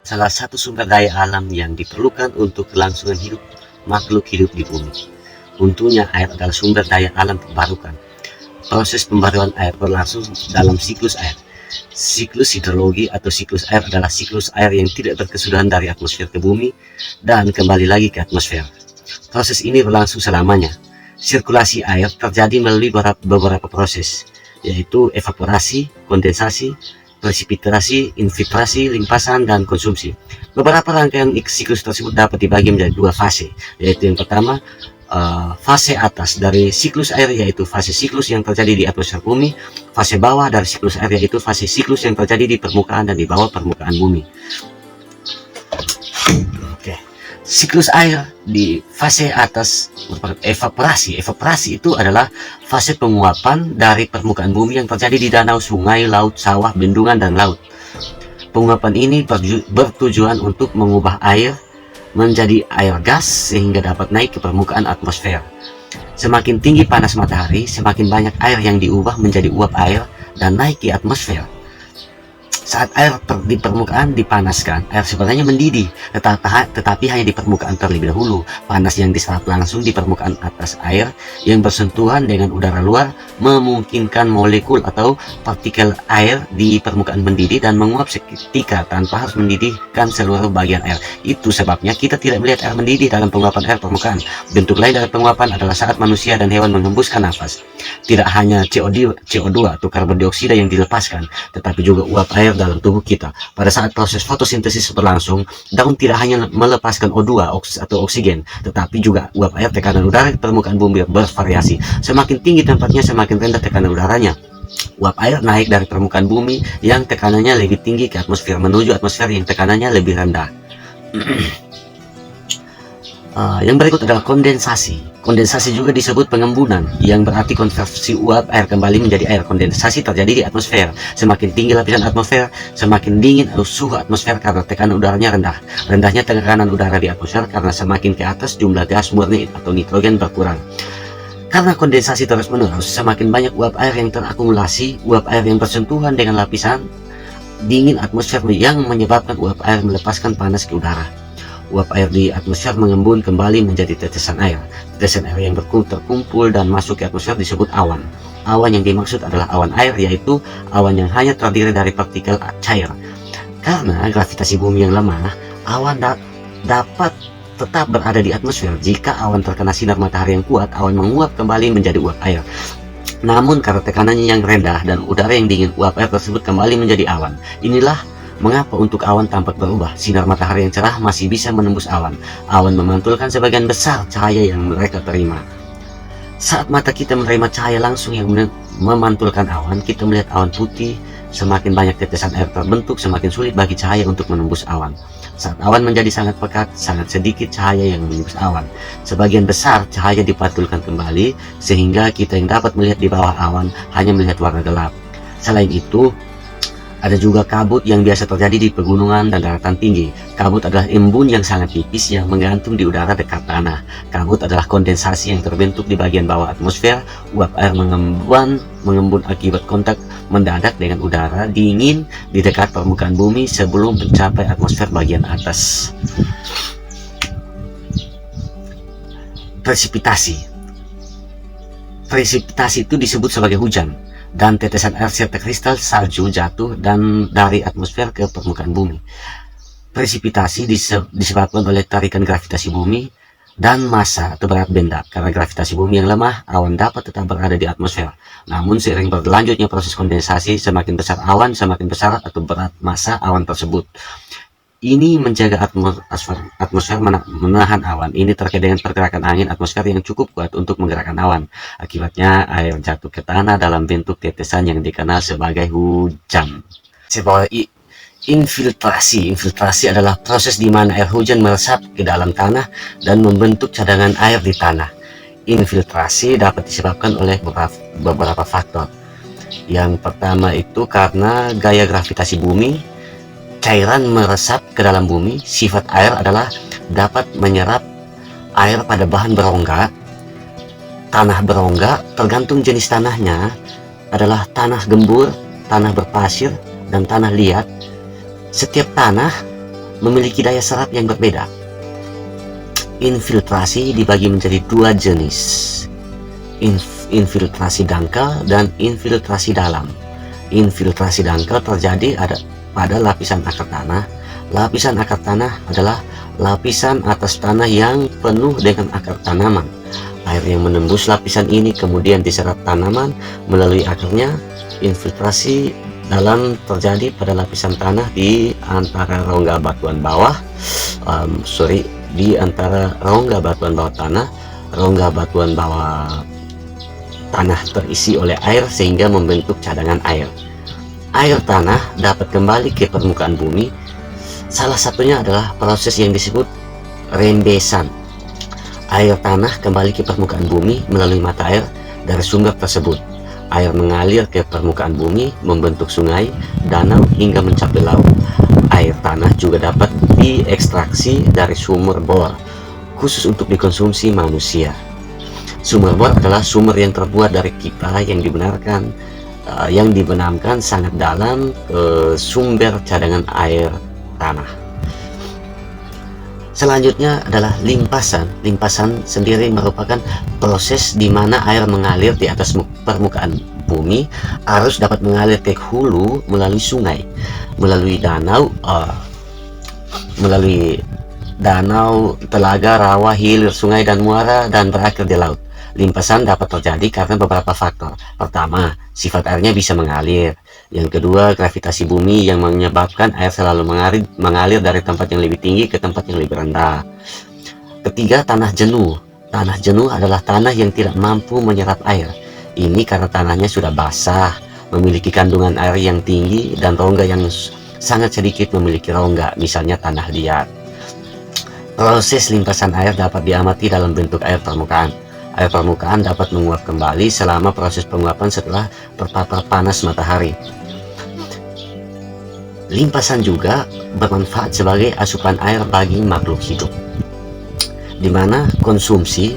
salah satu sumber daya alam yang diperlukan untuk kelangsungan hidup makhluk hidup di bumi. Untungnya air adalah sumber daya alam terbarukan. Proses pembaruan air berlangsung dalam siklus air. Siklus hidrologi atau siklus air adalah siklus air yang tidak berkesudahan dari atmosfer ke bumi dan kembali lagi ke atmosfer. Proses ini berlangsung selamanya. Sirkulasi air terjadi melalui beberapa proses, yaitu evaporasi, kondensasi, presipitasi, infiltrasi, limpasan, dan konsumsi. Beberapa rangkaian siklus tersebut dapat dibagi menjadi dua fase, yaitu yang pertama, fase atas dari siklus air, yaitu fase siklus yang terjadi di atmosfer bumi. Fase bawah dari siklus air, yaitu fase siklus yang terjadi di permukaan dan di bawah permukaan bumi. Siklus air di fase atas evaporasi. Evaporasi itu adalah fase penguapan dari permukaan bumi yang terjadi di danau, sungai, laut, sawah, bendungan, dan laut. Penguapan ini bertujuan untuk mengubah air menjadi air gas sehingga dapat naik ke permukaan atmosfer. Semakin tinggi panas matahari, semakin banyak air yang diubah menjadi uap air dan naik ke atmosfer. Saat air di permukaan dipanaskan, air sebenarnya mendidih, tetapi hanya di permukaan terlebih dahulu. Panas yang diserap langsung di permukaan atas air yang bersentuhan dengan udara luar memungkinkan molekul atau partikel air di permukaan mendidih dan menguap seketika tanpa harus mendidihkan seluruh bagian air. Itu sebabnya kita tidak melihat air mendidih dalam penguapan air permukaan. Bentuk lain dari penguapan adalah saat manusia dan hewan menghembuskan nafas. Tidak hanya CO2 atau karbon dioksida yang dilepaskan, tetapi juga uap air dalam tubuh kita. Pada saat proses fotosintesis berlangsung, daun tidak hanya melepaskan O2 atau oksigen, tetapi juga uap air. Tekanan udara di permukaan bumi bervariasi. Semakin tinggi tempatnya, semakin rendah tekanan udaranya. Uap air naik dari permukaan bumi yang tekanannya lebih tinggi ke atmosfer menuju atmosfer yang tekanannya lebih rendah. Yang berikut adalah kondensasi. Kondensasi juga disebut pengembunan, yang berarti konversi uap air kembali menjadi air. Kondensasi terjadi di atmosfer. Semakin tinggi lapisan atmosfer, semakin dingin suhu atmosfer karena tekanan udaranya rendah. Rendahnya tekanan udara di atmosfer karena semakin ke atas jumlah gas murni atau nitrogen berkurang. Karena kondensasi terus-menerus, semakin banyak uap air yang terakumulasi, uap air yang bersentuhan dengan lapisan dingin atmosfer yang menyebabkan uap air melepaskan panas ke udara. Uap air di atmosfer mengembun kembali menjadi tetesan air. Tetesan air yang terkumpul dan masuk ke atmosfer disebut awan. Awan yang dimaksud adalah awan air, yaitu awan yang hanya terdiri dari partikel cair. Karena gravitasi bumi yang lemah, awan dapat tetap berada di atmosfer. Jika awan terkena sinar matahari yang kuat, awan menguap kembali menjadi uap air. Namun karena tekanannya yang rendah dan udara yang dingin, uap air tersebut kembali menjadi awan. Inilah mengapa untuk awan tampak berubah. Sinar matahari yang cerah masih bisa menembus awan. Awan memantulkan sebagian besar cahaya yang mereka terima. Saat mata kita menerima cahaya langsung yang memantulkan awan, kita melihat awan putih. Semakin banyak tetesan air terbentuk, semakin sulit bagi cahaya untuk menembus awan. Saat awan menjadi sangat pekat, sangat sedikit cahaya yang menembus awan. Sebagian besar cahaya dipantulkan kembali, sehingga kita yang dapat melihat di bawah awan hanya melihat warna gelap. Selain itu, ada juga kabut yang biasa terjadi di pegunungan dan daratan tinggi. Kabut adalah embun yang sangat tipis yang menggantung di udara dekat tanah. Kabut adalah kondensasi yang terbentuk di bagian bawah atmosfer. Uap air mengembun akibat kontak mendadak dengan udara dingin di dekat permukaan bumi sebelum mencapai atmosfer bagian atas. Presipitasi. Presipitasi itu disebut sebagai hujan dan tetesan air serta kristal salju jatuh dan dari atmosfer ke permukaan bumi. Presipitasi disebabkan oleh tarikan gravitasi bumi dan massa atau berat benda. Karena gravitasi bumi yang lemah, awan dapat tetap berada di atmosfer. Namun seiring berlanjutnya proses kondensasi, semakin besar awan, semakin besar atau berat massa awan tersebut. Ini menjaga atmosfer menahan awan. Ini terkait dengan pergerakan angin atmosfer yang cukup kuat untuk menggerakkan awan. Akibatnya air jatuh ke tanah dalam bentuk tetesan yang dikenal sebagai hujan. Infiltrasi. Infiltrasi adalah proses di mana air hujan meresap ke dalam tanah dan membentuk cadangan air di tanah. Infiltrasi dapat disebabkan oleh beberapa faktor. Yang pertama itu karena gaya gravitasi bumi. Cairan meresap ke dalam bumi. Sifat air adalah dapat menyerap air pada bahan berongga. Tanah berongga tergantung jenis tanahnya adalah tanah gembur, tanah berpasir, dan tanah liat. Setiap tanah memiliki daya serap yang berbeda. Infiltrasi dibagi menjadi dua jenis, infiltrasi dangkal dan infiltrasi dalam. Infiltrasi dangkal terjadi pada lapisan akar tanah. Lapisan akar tanah adalah lapisan atas tanah yang penuh dengan akar tanaman. Air yang menembus lapisan ini kemudian diserap tanaman melalui akarnya. Infiltrasi dalam terjadi pada lapisan tanah di antara rongga batuan bawah di antara rongga batuan bawah tanah. Rongga batuan bawah tanah terisi oleh air sehingga membentuk cadangan air. Air tanah dapat kembali ke permukaan bumi. Salah satunya adalah proses yang disebut rembesan. Air tanah kembali ke permukaan bumi melalui mata air dari sumber tersebut. Air mengalir ke permukaan bumi, membentuk sungai, danau, hingga mencapai laut. Air tanah juga dapat diekstraksi dari sumur bor, khusus untuk dikonsumsi manusia. Sumur bor adalah sumber yang terbuat dari pipa yang dibenamkan sangat dalam ke sumber cadangan air tanah. Selanjutnya adalah limpasan. Limpasan sendiri merupakan proses di mana air mengalir di atas permukaan bumi. Arus dapat mengalir ke hulu melalui sungai, melalui danau, telaga, rawa, hilir, sungai, dan muara, dan berakhir di laut. Limpasan dapat terjadi karena beberapa faktor. Pertama, sifat airnya bisa mengalir. Yang kedua, gravitasi bumi yang menyebabkan air selalu mengalir dari tempat yang lebih tinggi ke tempat yang lebih rendah. Ketiga, tanah jenuh. Tanah jenuh adalah tanah yang tidak mampu menyerap air. Ini karena tanahnya sudah basah, memiliki kandungan air yang tinggi, dan rongga yang sangat sedikit memiliki rongga, misalnya tanah liat. Proses limpasan air dapat diamati dalam bentuk air permukaan. Air permukaan dapat menguap kembali selama proses penguapan setelah terpapar panas matahari. Limpasan juga bermanfaat sebagai asupan air bagi makhluk hidup, di mana konsumsi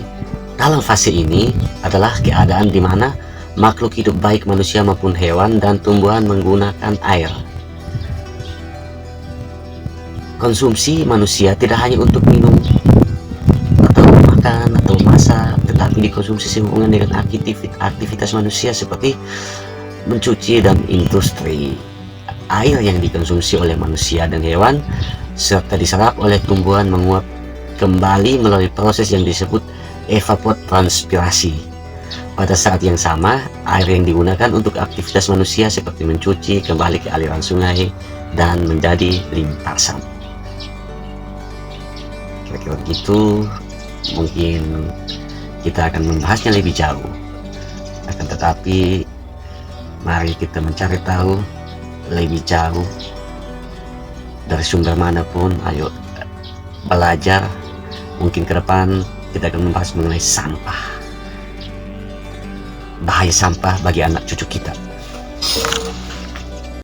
dalam fase ini adalah keadaan di mana makhluk hidup baik manusia maupun hewan dan tumbuhan menggunakan air. Konsumsi manusia tidak hanya untuk minum atau makan atau masak, tetapi dikonsumsi sehubungan dengan aktivitas manusia seperti mencuci dan industri. Air yang dikonsumsi oleh manusia dan hewan serta diserap oleh tumbuhan menguap kembali melalui proses yang disebut evapotranspirasi. Pada saat yang sama, air yang digunakan untuk aktivitas manusia seperti mencuci kembali ke aliran sungai dan menjadi limpasan. Kira-kira begitu. Mungkin kita akan membahasnya lebih jauh, akan tetapi mari kita mencari tahu lebih jauh dari sumber manapun. Ayo belajar. Mungkin ke depan kita akan membahas mengenai sampah, bahaya sampah bagi anak cucu kita.